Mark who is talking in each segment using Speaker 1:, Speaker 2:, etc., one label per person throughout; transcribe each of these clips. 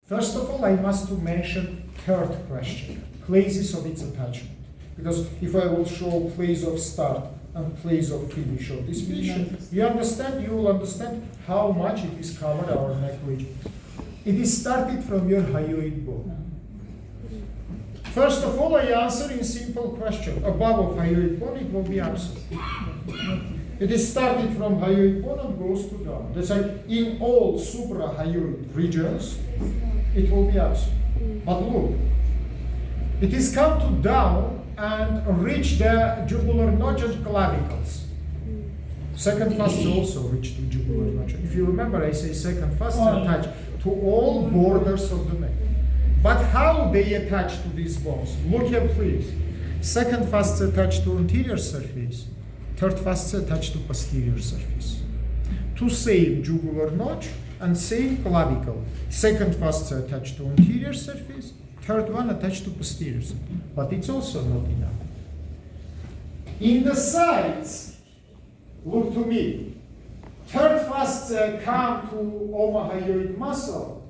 Speaker 1: First of all, I must to mention third question, places of its attachment. Because if I will show place of start and place of finish of this vision, you will understand how much it is covered our neck region. It is started from your hyoid bone. First of all, I answer in simple question. Above of hyoid bone, it will be absent. It is started from hyoid bone and goes to down. That's why in all suprahyoid regions, it will be absent. But look, it is come to down and reach the jugular notch and clavicles. Second fascia also reach the jugular notch. If you remember, I say second fascia attached to all borders of the neck. But how they attach to these bones? Look here, please. Second fascia attached to anterior surface. Third fascia attached to posterior surface. Two same jugular notch and same clavicle. Second fascia attached to anterior surface. Third one attached to posterior surface. But it's also not enough. In the sides, look to me. Third fascia come to omohyoid muscle,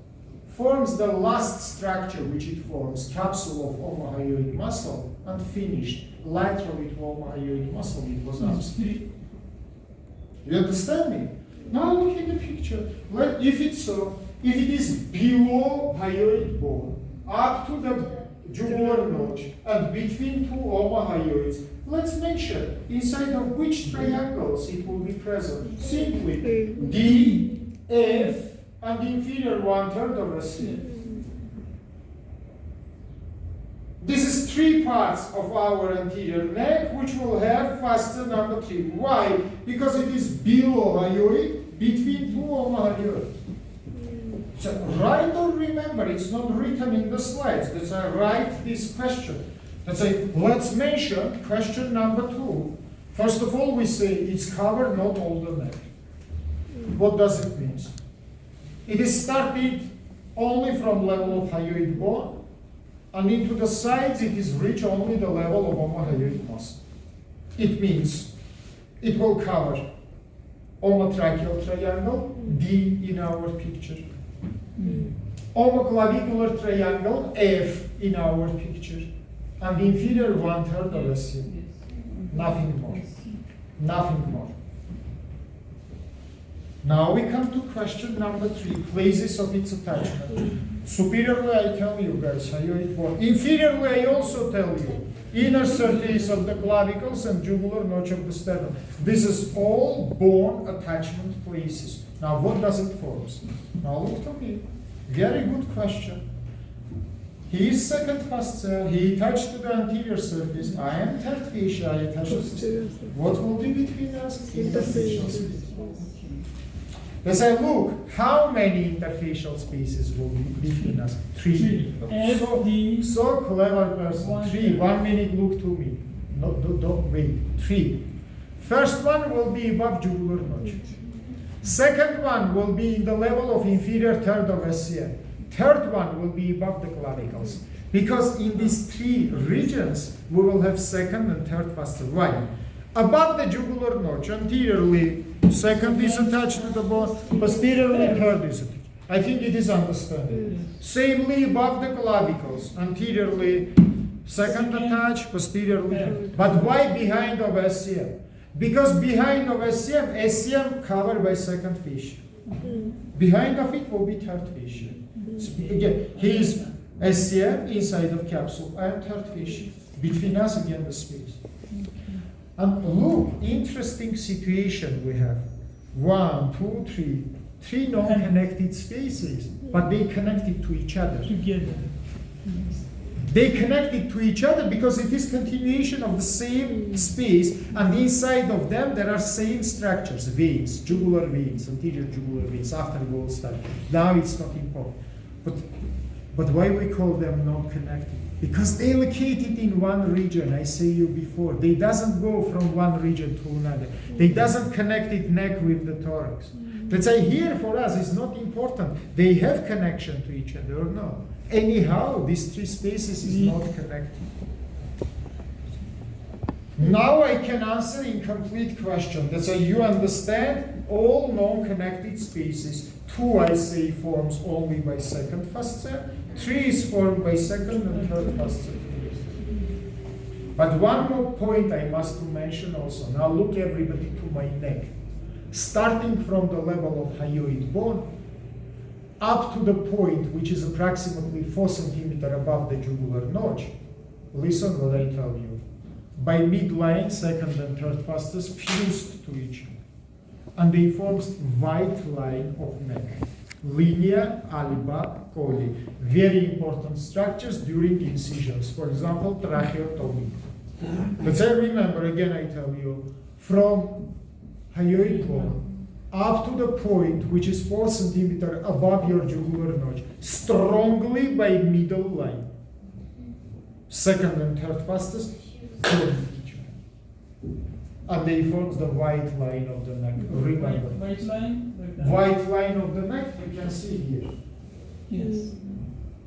Speaker 1: forms the last structure which it forms, capsule of omohyoid muscle, and finished laterally to omohyoid muscle, it was absent. You understand me? Now look at the picture. If it's so, if it is below hyoid bone, up to the jugular notch, and between two omohyoids, let's mention inside of which triangles it will be present. Simply D, F, and inferior 1/3 of a C. This is three parts of our anterior neck which will have fascia number 3. Why? Because it is below hyoid, between two omohyoids. So write or remember, it's not written in the slides. That's why I write this question. Let's mention question number 2. First of all, we say it's covered, not all the neck. What does it mean? It is started only from level of hyoid bone, and into the sides it is reached only the level of omohyoid muscle. It means it will cover omotracheal triangle, D in our picture, omoclavicular triangle, F in our picture, and inferior 1/3 of a C. Nothing more. Nothing more. Now we come to question number 3, places of its attachment. Superiorly, I tell you guys, hyoid bone. Inferiorly, I also tell you, inner surface of the clavicles and jugular notch of the sternum. This is all bone attachment places. Now, what does it form? Now look to me. Very good question. He is second fascia, he attached to the anterior surface. I am third fascia, I attached to the. What will be between us? Interfacial space. As I look, how many interfacial spaces will be between us? 3. So clever person. 3. 1 minute, look to me. No, don't wait. 3. First one will be above jugular notch. Second one will be in the level of inferior 1/3 of SCM. Third one will be above the clavicles. Because in these 3 regions, we will have second and third fascia. Why? Above the jugular notch, anteriorly, second is attached to the bone, posteriorly, third is attached. I think it is understandable. Samely above the clavicles, anteriorly, second attached, posteriorly. But why behind of SCM? Because behind of SCM covered by second fascia. Behind of it will be third fascia. Again, here is SCM inside of capsule. I am third fascia. Between us again the space. And look, interesting situation we have. 1, 2, 3. 3 non-connected spaces, but they connected to each other.
Speaker 2: Together.
Speaker 1: They connected to each other because it is continuation of the same space, and inside of them there are same structures, veins, jugular veins, anterior jugular veins. After we will start. Now it's not important. But why we call them non-connected? Because they located in one region, I say you before. They doesn't go from one region to another. They doesn't connect it neck with the thorax. Let's say here for us is not important. They have connection to each other or no. Anyhow, these 3 spaces is not connected. Now I can answer incomplete question. That's why you understand all non-connected spaces. 2 I say forms only by second factor. 3 is formed by second and third factor. But one more point I must to mention also. Now look everybody to my neck. Starting from the level of hyoid bone up to the point which is approximately 4 centimeters above the jugular notch. Listen what I tell you. By midline, second and third factors fused to each other. And they forms white line of neck. Linea alba coli. Very important structures during incisions. For example, tracheotomy. But I remember, again I tell you, from hyoid bone up to the point which is 4 centimeters above your jugular notch, strongly by middle line. Second and third fastest, and they form the white line of the neck. Remember.
Speaker 2: White line?
Speaker 1: White line of the neck, you can see here.
Speaker 2: Yes.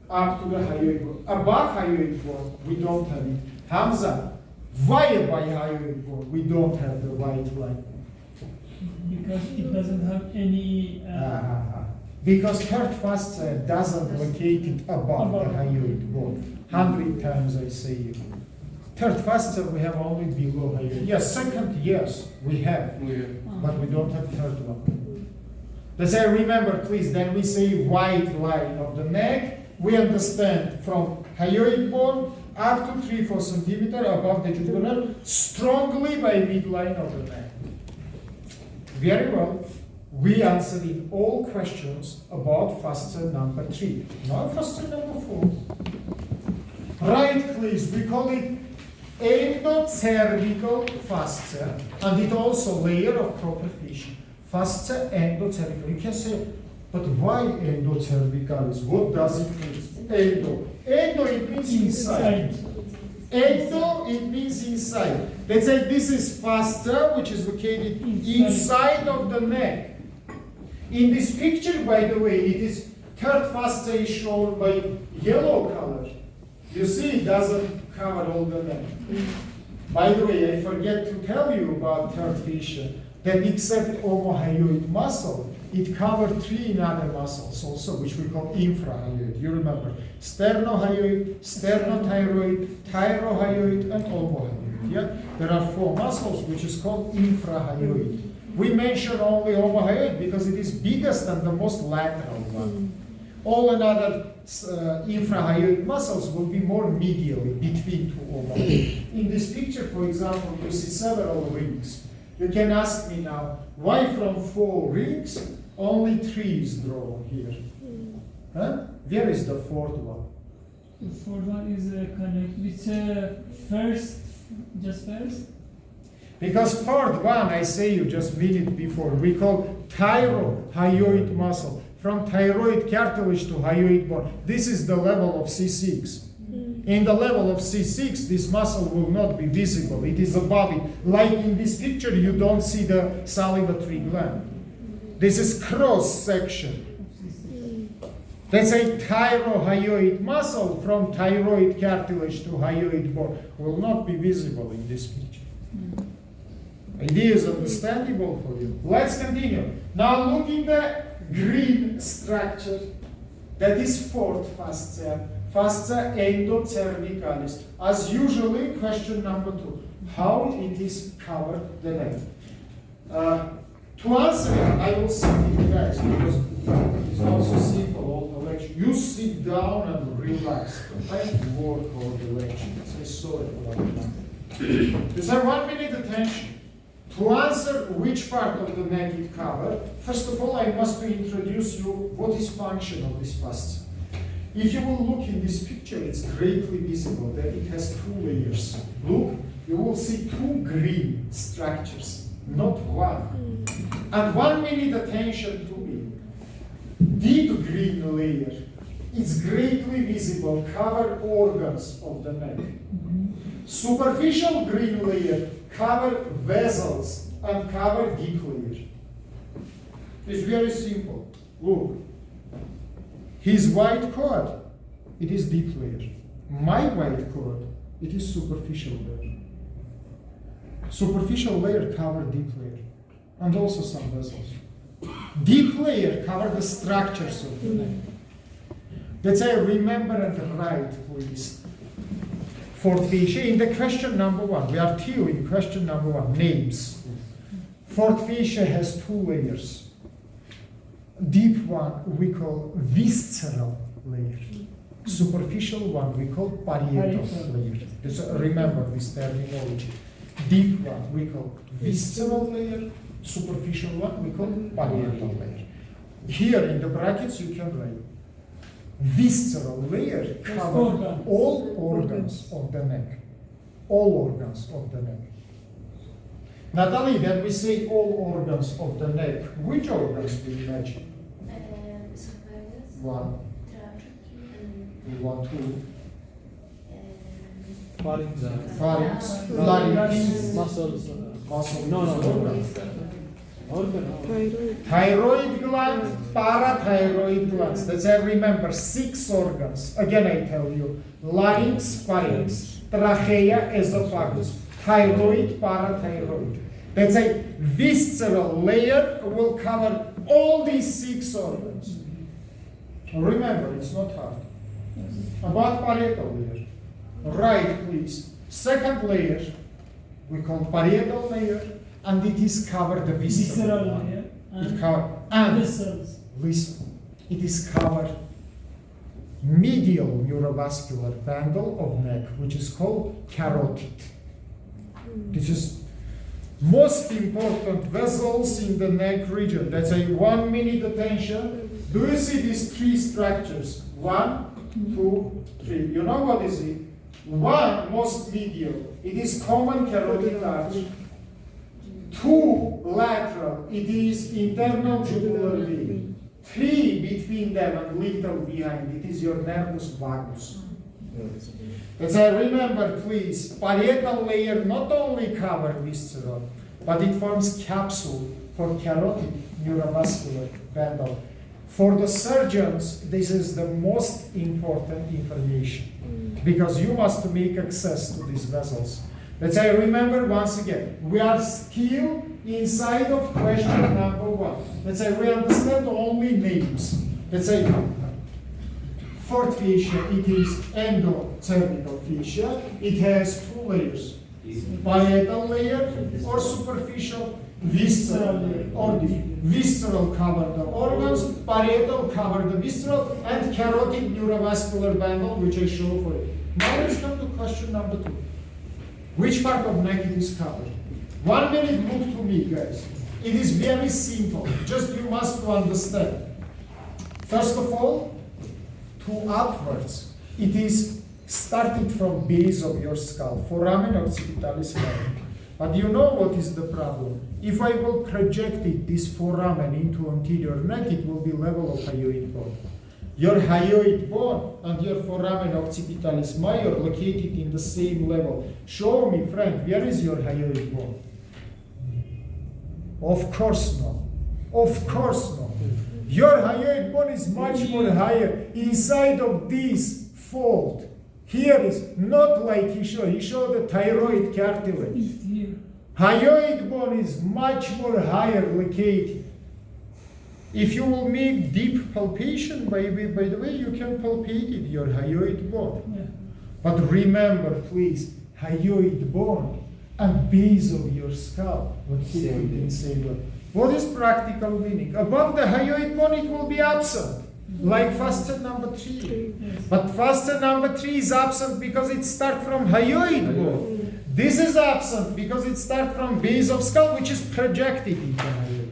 Speaker 1: Up to the hyoid bone. Above hyoid bone, we don't have it. Hamza, why by hyoid bone we don't have the white line?
Speaker 2: Because it doesn't have any.
Speaker 1: Because third facet doesn't locate it above the hyoid bone. 100 times I say it. Third facet we have only below hyoid. Yes, second, yes, we have, but we don't have third one. Let's say, remember please, then we say white line of the neck. We understand from hyoid bone up to 3-4 centimeters above the jugular, strongly by midline of the neck. Very well. We answered in all questions about facet number 3. Now facet number 4. Right, please. We call it endocervical fascia, and it also layer of proper tissue. Fascia endocervical. You can say, but why endocervicalis? What does it mean? Endo. Endo, it means inside. Endo, it means inside. Let's say this is fascia, which is located inside of the neck. In this picture, by the way, it is third fascia is shown by yellow color. You see, it doesn't cover all the neck. By the way, I forget to tell you about third fascia, that except omohyoid muscle, it covered 3 other muscles also, which we call infrahyoid. You remember, sternohyoid, sternothyroid, thyrohyoid, and omohyoid. Yeah? There are 4 muscles which is called infrahyoid. We mention only omohyoid because it is biggest and the most lateral one. All another infrahyoid muscles will be more medially between 2 omohyoid. In this picture, for example, you see several rings. You can ask me now, why from 4 rings, only 3 is drawn here? Huh? Where is the 4th one?
Speaker 2: The 4th one is connected with first, just first?
Speaker 1: Because 4th one, I say you just minute before, we call thyrohyoid muscle. From thyroid cartilage to hyoid bone. This is the level of C6. In the level of C6, this muscle will not be visible. It is above it. Like in this picture, you don't see the salivary gland. This is cross section. Let's say thyrohyoid muscle from thyroid cartilage to hyoid bone will not be visible in this picture. Idea is understandable for you. Let's continue. Now look in the green structure. That is 4th fascia. Fascia endocervicalis. As usually, question number 2. How it is covered the neck? To answer it, I will sit it guys because it's also simple all the lecture. You sit down and relax. I work all the lectures. I saw it a lot of time. Is there 1 minute attention? To answer which part of the neck it covered, first of all, I must introduce you what is function of this fascia. If you will look in this picture, it's greatly visible that it has 2 layers. Look, you will see 2 green structures, not 1. And 1 minute attention to me. Deep green layer is greatly visible, cover organs of the neck. Superficial green layer cover vessels and cover deep layer. It's very simple. Look. His white cord, it is deep layer. My white cord, it is superficial layer. Superficial layer cover deep layer, and also some vessels. Deep layer cover the structures of the neck. Let's say remember and write, please. Fourth feature in the question number 1. We are still in question number 1. Names. Fourth feature has 2 layers. Deep one we call visceral layer. Superficial one we call parietal layer. Just remember this terminology. Deep one we call visceral layer. Superficial one we call parietal layer. Here in the brackets you can write visceral layer cover all organs of the neck. All organs of the neck. Natalie, when we say all organs of the neck, which organs do you imagine?
Speaker 3: Esophagus,
Speaker 1: One,
Speaker 3: trachea,
Speaker 1: one, two,
Speaker 4: Pharynx.
Speaker 1: pharynx,
Speaker 3: Yeah.
Speaker 1: larynx,
Speaker 4: Muscles.
Speaker 1: muscle,
Speaker 4: No, no, no.
Speaker 1: organs.
Speaker 4: Organ.
Speaker 1: Thyroid gland, parathyroid glands. That's I remember 6 organs. Again, I tell you: larynx, pharynx, trachea, esophagus, thyroid, parathyroid. That's a visceral layer will cover all these 6 organs. Remember, it's not hard. About parietal layer, right? Please. Second layer we call parietal layer, and it is covered the visceral.
Speaker 2: Visceral layer
Speaker 1: It
Speaker 2: and
Speaker 1: covered and
Speaker 2: vessels.
Speaker 1: listen, it is covered medial neurovascular bundle of neck, which is called carotid. This is most important vessels in the neck region. That's a 1 minute attention. Do you see these 3 structures? 1, 2, 3. You know what is it? 1, most medial. It is common carotid arch. 2, lateral. It is internal jugular vein. 3, between them and little behind. It is your nervus vagus. As I remember, please, parietal layer not only cover visceral, but it forms capsule for carotid neurovascular bundle. For the surgeons, this is the most important information because you must make access to these vessels. Let's say, remember once again, we are still inside of question number 1. Let's say we understand only names. Let's say fourth fascia, it is endocervical fascia. It has 2 layers, parietal layer or superficial visceral layer. Or the visceral cover the organs, parietal cover the visceral, and carotid neurovascular bundle, which I show for you. Now let's come to question number 2. Which part of neck it is covered? 1 minute, look to me, guys. It is very simple. Just you must understand. First of all, 2 upwards. It is starting from base of your skull, foramen occipitalis major. But you know what is the problem? If I will project it, this foramen into anterior neck, it will be level of hyoid bone. Your hyoid bone and your foramen occipitalis major located in the same level. Show me, friend, where is your hyoid bone? Of course not. Of course not. Your hyoid bone is much more higher inside of this fold. Here is not like he showed the thyroid cartilage.
Speaker 2: It's here.
Speaker 1: Hyoid bone is much more higher located. If you will make deep palpation, by the way, you can palpate it, your hyoid bone.
Speaker 2: Yeah.
Speaker 1: But remember, please, hyoid bone and base of your skull located in same level. What is practical meaning? Above the hyoid bone, it will be absent, like facet number 3.
Speaker 2: Yes.
Speaker 1: But facet number 3 is absent because it starts from hyoid bone. This is absent because it starts from base of skull, which is projected into hyoid.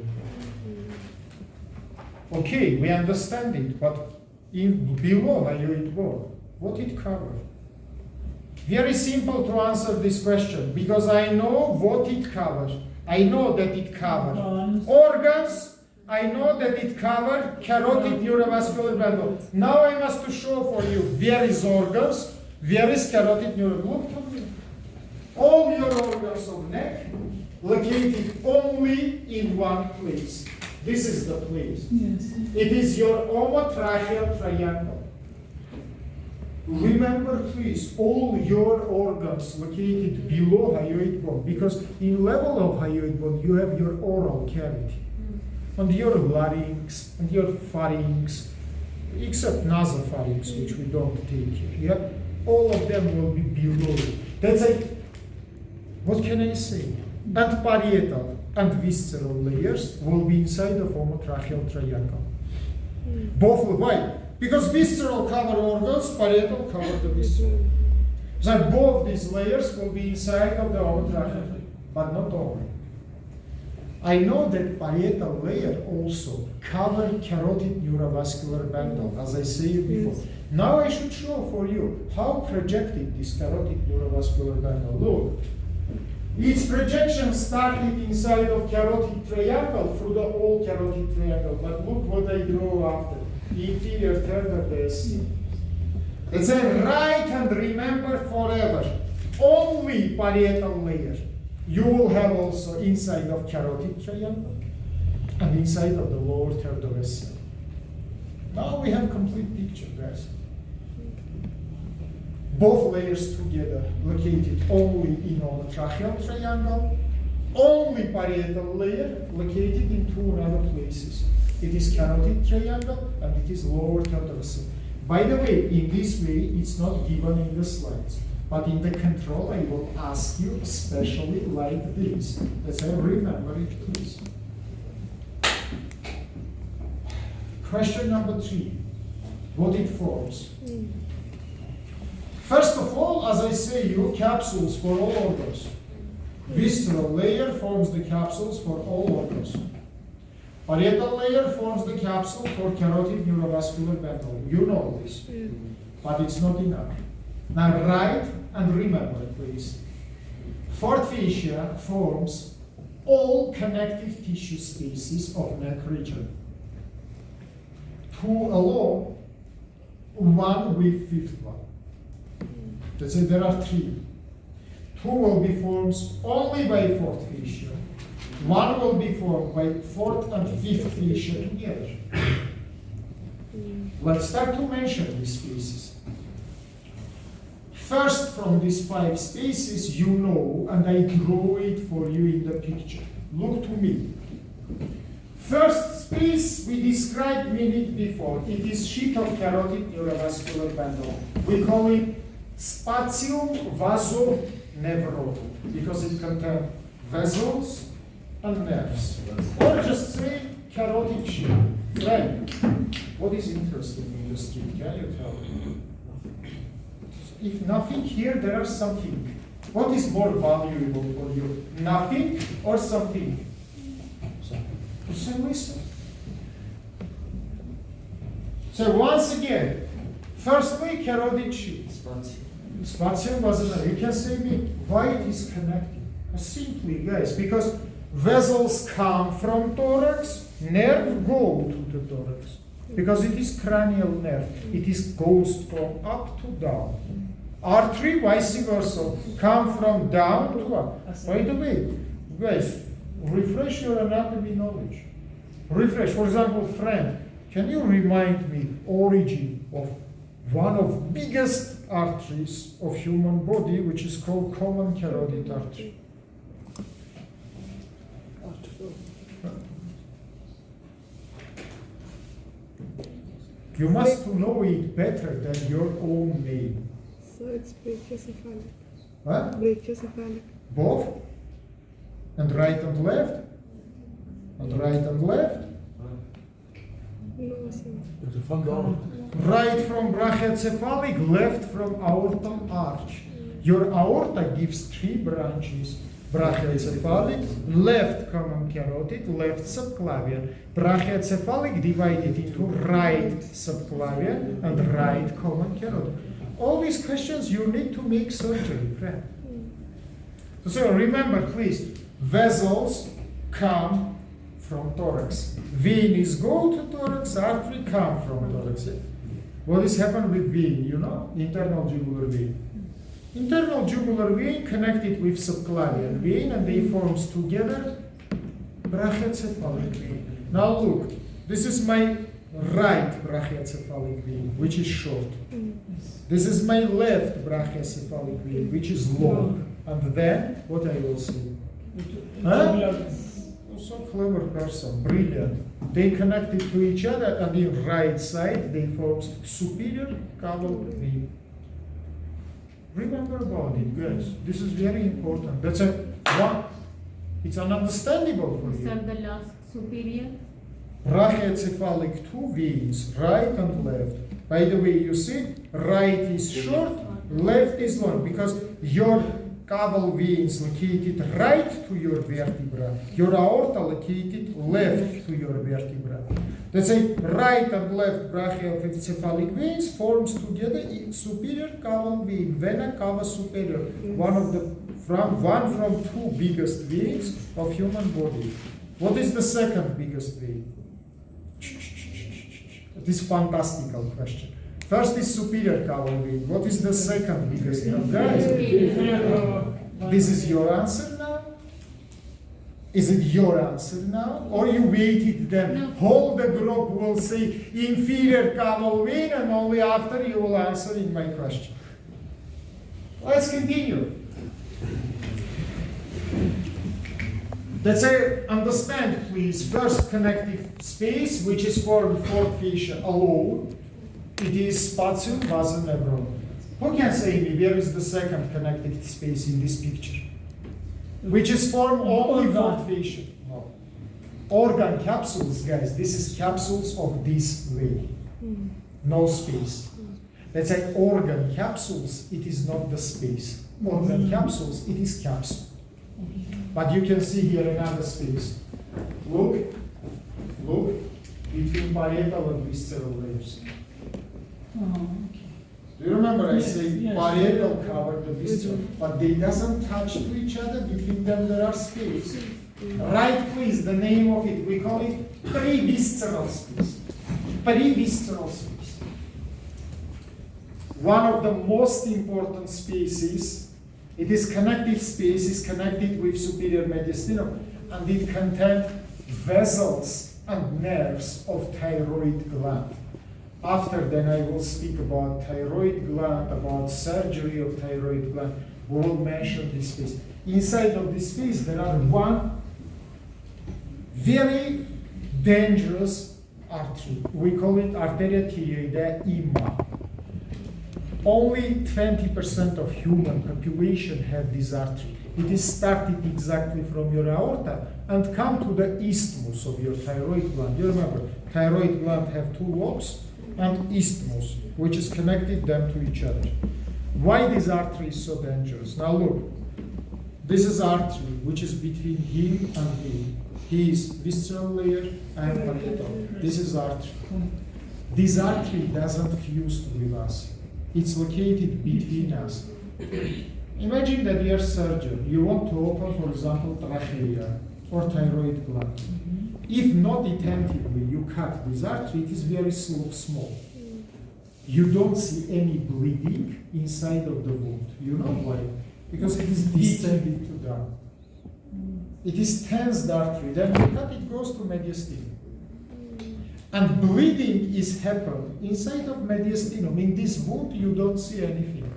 Speaker 1: Okay, we understand it, but in below hyoid bone, what it covers? Very simple to answer this question because I know what it covers. I know that it covers organs. I know that it covers carotid neurovascular bundle. Now I must to show for you where is organs, where is carotid neurovascular. Look to me. All your organs of neck located only in one place. This is the place.
Speaker 2: Yes.
Speaker 1: It is your omotracheal triangle. remember please, all your organs located below hyoid bone, because in level of hyoid bone you have your oral cavity, and your larynx, and your pharynx, except nasopharynx, which we don't take here, yeah? All of them will be below. That's like, what can I say? And parietal and visceral layers will be inside of omotracheal triangle. Both will, why? Because visceral cover organs, parietal cover the visceral. So both these layers will be inside of the omotracheal, but not all. I know that parietal layer also cover carotid neurovascular bundle, as I said before. Now I should show for you how projected this carotid neurovascular bundle look. Its projection started inside of carotid triangle through the whole carotid triangle, but look what I draw after. Inferior third of the SC. It's a right, and remember forever, only parietal layer. You will have also inside of carotid triangle and inside of the lower third of SC. Now we have complete picture, guys. Both layers together, located only in omotracheal triangle, only parietal layer located in two other places. It is carotid triangle and it is lower third of SC. By the way, in this way, it's not given in the slides. But in the control, I will ask you, especially like this. Let's remember it, please. Question number 3. What it forms? First of all, as I say, you capsules for all organs. Visceral layer forms the capsules for all organs. Parietal layer forms the capsule for carotid neurovascular bundle. You know this, but it's not enough. Now write and remember, please. Fourth fascia forms all connective tissue spaces of neck region. 2 alone, 1 with fifth one. Let's say there are 3. 2 will be formed only by fourth fascia. 1 will be formed by fourth and fifth fascia together. Let's start to mention these spaces. First, from these 5 spaces, you know, and I draw it for you in the picture. Look to me. First space we described minute before. It is sheet of carotid neurovascular bundle. We call it spatium vasonevrotum because it contains vessels and nerves. Or just say carotid sheet. Friend, what is interesting in the street? Can you tell me? If nothing here, there are something. What is more valuable for you? Nothing or something? So listen. So once again, firstly, carotid sheet. Spatium vasonevrotum. You can say me why it is connected. Simply, guys, because vessels come from thorax, nerve go to the thorax. Because it is cranial nerve. It is goes from up to down. Artery, vice versa, come from down to up. By the way, guys, refresh your anatomy knowledge. Refresh. For example, friend, can you remind me origin of one of biggest arteries of human body, which is called common carotid artery? You must know it better than your own name.
Speaker 4: So it's brachiocephalic.
Speaker 1: What?
Speaker 4: Brachiocephalic.
Speaker 1: Both? And right and left? And right and left?
Speaker 4: No, sir.
Speaker 1: Right from brachiocephalic, left from aortal arch. Your aorta gives 3 branches. Brachiocephalic, left common carotid, left subclavian. Brachiocephalic divided into right subclavian and right common carotid. All these questions you need to make surgery, friend. So remember, please, vessels come from thorax. Veins go to thorax, artery come from thorax. What is happened with vein, you know? Internal jugular vein. Internal jugular vein connected with subclavian vein and they forms together brachiocephalic vein. Now look, this is my right brachiocephalic vein, which is short.
Speaker 2: Yes.
Speaker 1: This is my left brachiocephalic vein, which is long. And then, what I will see? Huh? So clever person, brilliant. They connected to each other, and in right side they form superior caval vein. Remember about it, guys. This is very important. That's a one. It's ununderstandable for
Speaker 5: Sir,
Speaker 1: you.
Speaker 5: the last superior.
Speaker 1: Brachiocephalic two veins, right and left. By the way, you see, right is short, left is long, because your caval veins located right to your vertebra, your aorta located left to your vertebra. Let's say right and left brachiocephalic veins forms together in superior caval vein, vena cava superior, one from two biggest veins of human body. What is the second biggest vein? This fantastical question. First is superior caval vein. What is the second biggest vein? Guys, this is your answer now? Is it your answer now? Or you waited then?
Speaker 5: No.
Speaker 1: Whole the group will say inferior caval vein, and only after you will answer in my question. Let's continue. Let's say, understand please, first connective space, which is formed fourth fascia alone. It is spatium vasoneural. Who can say me where is the second connective space in this picture? Which is formed only fourth fascia. No. Organ capsules, guys, this is capsules of this way. No space. Let's say organ capsules, it is not the space. Organ capsules, it is capsule. But you can see here another space. Look, between parietal and visceral layers.
Speaker 2: Oh, okay.
Speaker 1: Do you remember I
Speaker 2: Yes,
Speaker 1: said
Speaker 2: yes.
Speaker 1: parietal covered the visceral, but they doesn't touch to each other. Between them there are space. Right, please, the name of it. We call it previsceral space. Previsceral space. One of the most important spaces. It is connective space, is connected with superior mediastinum, and it contains vessels and nerves of thyroid gland. After then I will speak about thyroid gland, about surgery of thyroid gland. We will mention this space. Inside of this space there are one very dangerous artery. We call it arteria thyroidea imma. Only 20% of human population have this artery. It is started exactly from your aorta and come to the isthmus of your thyroid gland. You remember, thyroid gland have two lobes and isthmus, which is connected them to each other. Why this artery is so dangerous? Now look, this is artery which is between him and him. He is visceral layer and parietal. This is artery. This artery doesn't fuse with us. It's located between us. Imagine that you are surgeon. You want to open, for example, trachea or thyroid gland. If not attentively you cut this artery, it is very small. You don't see any bleeding inside of the wound. You know why? Because it is distended to down. It is tensed artery. Then you cut, it goes to mediastinum. And bleeding is happened inside of mediastinum. In this wound, you don't see anything.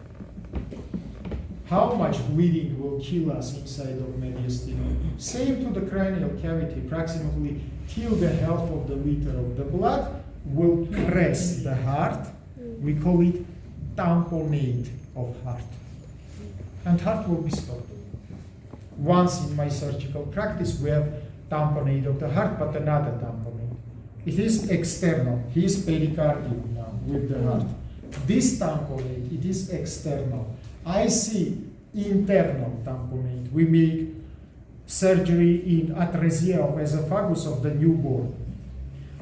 Speaker 1: How much bleeding will kill us inside of mediastinum? Same to the cranial cavity, approximately till the half of the liter of the blood will press the heart. We call it tamponade of heart. And heart will be stopped. Once in my surgical practice, we have tamponade of the heart, but another tamponade. It is external. He is pericardium now with the heart. This tamponade, it is external. I see internal tamponade. We make surgery in atresia of esophagus of the newborn.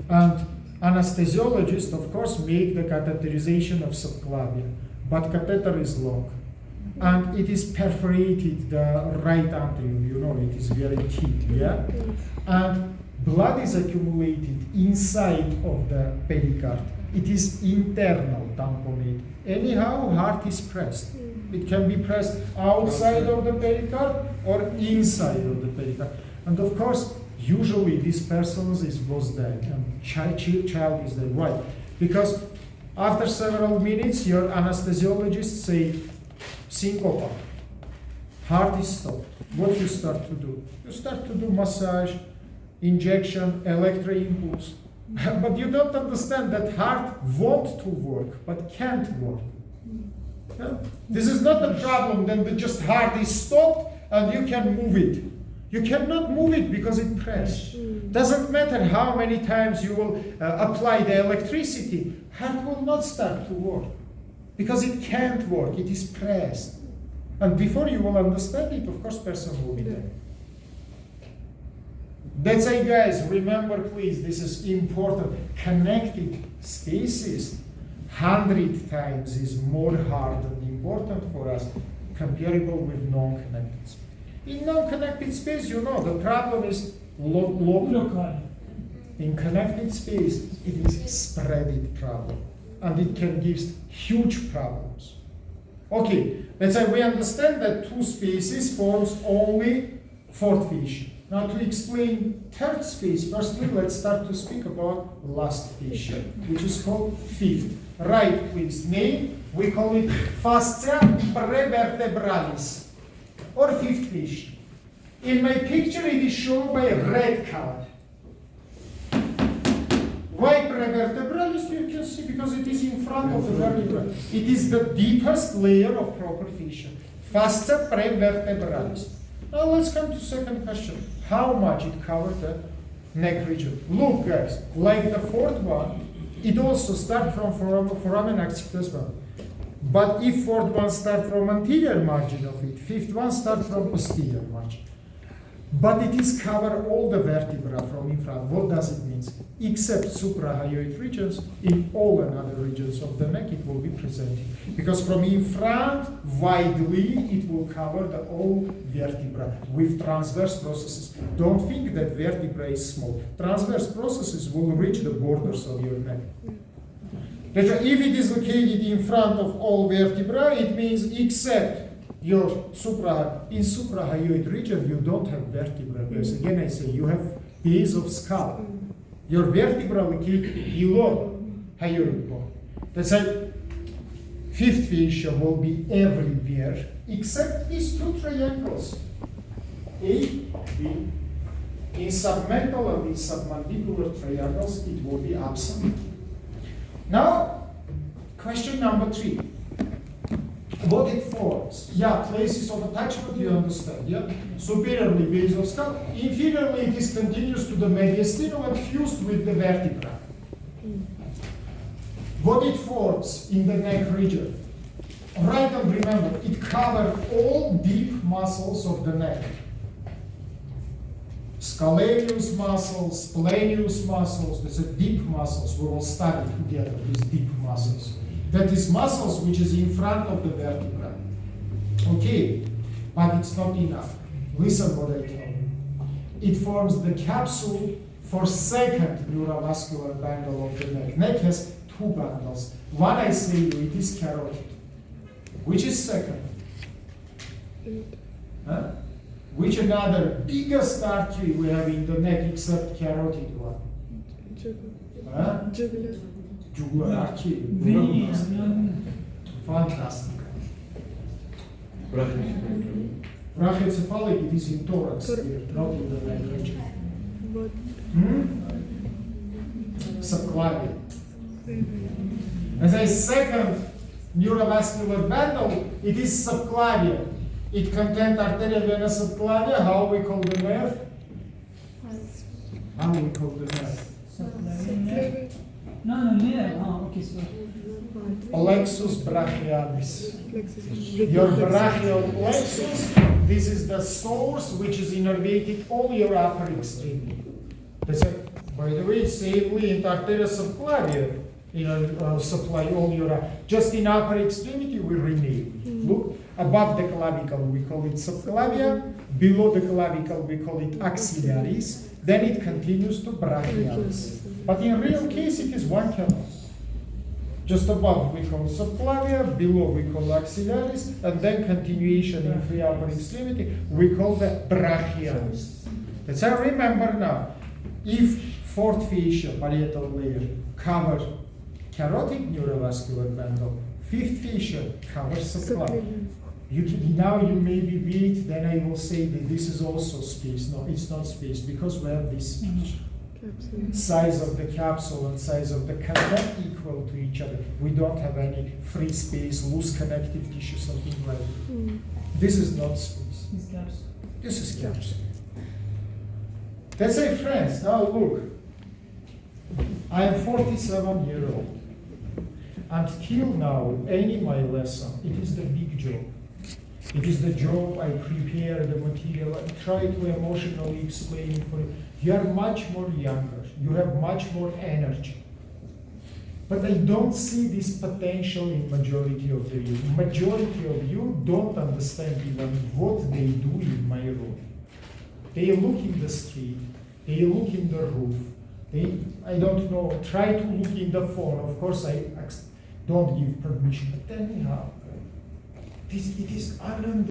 Speaker 1: And anesthesiologists, of course, make the catheterization of subclavia. But catheter is long. And it is perforated, the right atrium, you know, it is very thick, yeah? And blood is accumulated inside of the pericard. It is internal tamponade. Anyhow, heart is pressed. It can be pressed outside of the pericard or inside of the pericard. And of course, usually this person was dead and child is dead. Why? Because after several minutes, your anesthesiologist say, syncope, heart is stopped. What you start to do? You start to do massage, injection, electroimpulse. But you don't understand that heart wants to work, but can't work. Yeah? This is not the problem, then the just heart is stopped and you can move it. You cannot move it because it pressed. Doesn't matter how many times you will apply the electricity, heart will not start to work because it can't work, it is pressed. And before you will understand it, of course, person will be dead. That's why, guys, remember please, this is important. Connected spaces 100 times is more hard and important for us comparable with non-connected space. In non-connected space, you know, the problem is local.
Speaker 2: Local.
Speaker 1: In connected space, it is spreaded problem. And it can give huge problems. Okay, let's say we understand that two spaces forms only fourth fission. Now to explain third space, firstly let's start to speak about last fission, which is called fifth. Right, please, name, we call it fascia prevertebralis, or fifth fission. In my picture it is shown by red color. Why prevertebralis? You can see because it is in front of the vertebra. It is the deepest layer of proper fission. Fascia prevertebralis. Now let's come to second question. How much it covers the neck region? Look, guys, like the fourth one, it also starts from foramen occipitus bone. But if fourth one starts from anterior margin of it, fifth one starts from posterior margin. But it is cover all the vertebra from in front. What does it mean? Except suprahyoid regions, in all another regions of the neck it will be presented. Because from in front, widely, it will cover the all vertebra with transverse processes. Don't think that vertebra is small. Transverse processes will reach the borders of your neck. If it is located in front of all vertebra, it means except your in suprahyoid region, you don't have vertebra. Because again, I say you have base of skull. Your vertebra located below hyoid bone. That's why fifth fascia will be everywhere except these two triangles, A, B. In submental and in submandibular triangles, it will be absent. Now, question number 3. What it forms? Yeah, places of attachment, you understand, yeah? Superiorly, base of skull. Inferiorly, it is continuous to the mediastinum and fused with the vertebra. What it forms in the neck region? Right, and remember, it covers all deep muscles of the neck. Scalarius muscles, splenius muscles, these are deep muscles. We will study together these deep muscles. That is muscles which is in front of the vertebra. Okay, but it's not enough. Listen what I tell you. It forms the capsule for second neurovascular bundle of the neck. Neck has two bundles. One I say you, it is carotid. Which is second? Huh? Which another biggest artery we have in the neck except carotid one? Huh?
Speaker 4: Jugular.
Speaker 1: Jugular artery.
Speaker 2: Veins.
Speaker 1: Fantastic. Brachycephalic, it is in thorax here, not in the neck region.
Speaker 4: But
Speaker 1: Subclavian. As a second neurovascular bundle, it is subclavian. It contains arteria vena subclavia. How we call the nerve? How we call the nerve?
Speaker 2: No, nerve. Oh, okay, sorry.
Speaker 1: Plexus brachialis.
Speaker 4: Plexus.
Speaker 1: Your brachial plexus, this is the source which is innervated all your upper extremity. That's it. By the way, safely in arteria subclavia, supply all your, just in upper extremity we rename. Look, above the clavicle we call it subclavia, below the clavicle we call it axillaris, then it continues to brachialis. But in real case it is one canal. Just above we call subclavia, below we call axillaris, and then continuation in free upper extremity we call the brachialis. Let's say, remember now, if fourth fascia, parietal layer, cover carotid neurovascular bundle, fifth fascia covers subclavian.
Speaker 4: Subclavian.
Speaker 1: Now you maybe wait, then I will say that this is also space. No, it's not space because we have this speech.
Speaker 4: Capsule.
Speaker 1: Size of the capsule and size of the canal equal to each other. We don't have any free space, loose connective tissue, something like that.
Speaker 4: Mm.
Speaker 1: This is not space.
Speaker 2: These caps.
Speaker 1: This is capsule. Let's say, friends, now look. I am 47-year-old. Until now, any my lesson, it is the big job. It is the job I prepare the material, I try to emotionally explain it for you. You are much more younger, you have much more energy. But I don't see this potential in majority of the you. Majority of you don't understand even what they do in my room. They look in the street, they look in the roof, I don't know, try to look in the phone. Of course, I don't give permission, but anyhow, it is